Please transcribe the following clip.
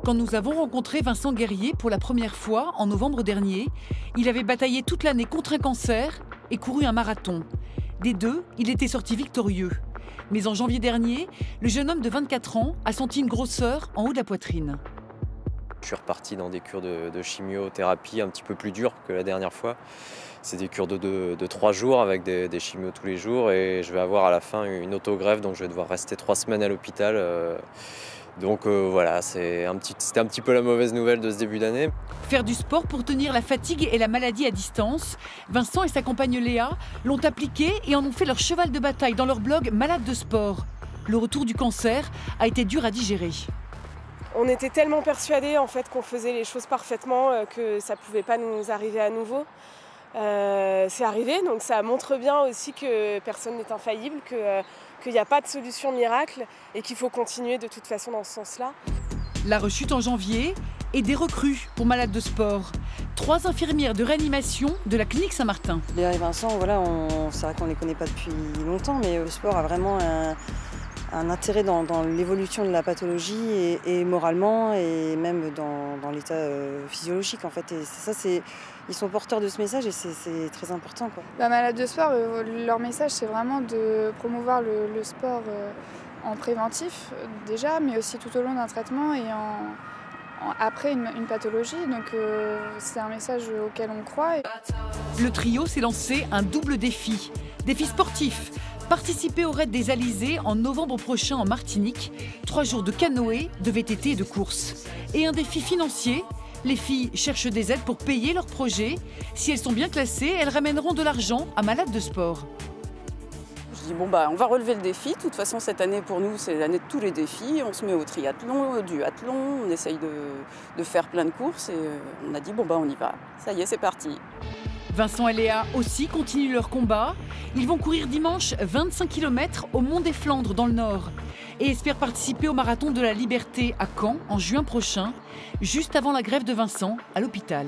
Quand nous avons rencontré Vincent Guerrier pour la première fois en novembre dernier, il avait bataillé toute l'année contre un cancer et couru un marathon. Des deux, il était sorti victorieux. Mais en janvier dernier, le jeune homme de 24 ans a senti une grosseur en haut de la poitrine. Je suis reparti dans des cures de chimiothérapie un petit peu plus dures que la dernière fois. C'est des cures de 3 jours avec des chimios tous les jours et je vais avoir à la fin une autogreffe, donc je vais devoir rester 3 semaines à l'hôpital. Voilà, c'était un petit peu la mauvaise nouvelle de ce début d'année. Faire du sport pour tenir la fatigue et la maladie à distance, Vincent et sa compagne Léa l'ont appliqué et en ont fait leur cheval de bataille dans leur blog Malade de sport. Le retour du cancer a été dur à digérer. On était tellement persuadés en fait qu'on faisait les choses parfaitement que ça ne pouvait pas nous arriver à nouveau. C'est arrivé, donc ça montre bien aussi que personne n'est infaillible, qu'il n'y a pas de solution miracle et qu'il faut continuer de toute façon dans ce sens-là. La rechute en janvier et des recrues pour Malades de sport. 3 infirmières de réanimation de la clinique Saint-Martin. Léa et Vincent, c'est vrai qu'on ne les connaît pas depuis longtemps, mais le sport a vraiment un intérêt dans l'évolution de la pathologie et moralement et même dans l'état physiologique en fait. Et ils sont porteurs de ce message et c'est très important, quoi. Malades de sport, leur message c'est vraiment de promouvoir le sport en préventif déjà, mais aussi tout au long d'un traitement et après une pathologie. Donc c'est un message auquel on croit. Le trio s'est lancé un double défi. Défi sportif. Participer au raid des Alizés en novembre prochain en Martinique. 3 jours de canoë, de VTT et de course. Et un défi financier. Les filles cherchent des aides pour payer leurs projets. Si elles sont bien classées, elles ramèneront de l'argent à Malades de sport. Je dis on va relever le défi. De toute façon, cette année pour nous, c'est l'année de tous les défis. On se met au triathlon, au duathlon, on essaye de faire plein de courses et on a dit on y va. Ça y est, c'est parti. Vincent et Léa aussi continuent leur combat. Ils vont courir dimanche 25 km au Mont des Flandres dans le Nord et espèrent participer au marathon de la Liberté à Caen en juin prochain, juste avant la grève de Vincent à l'hôpital.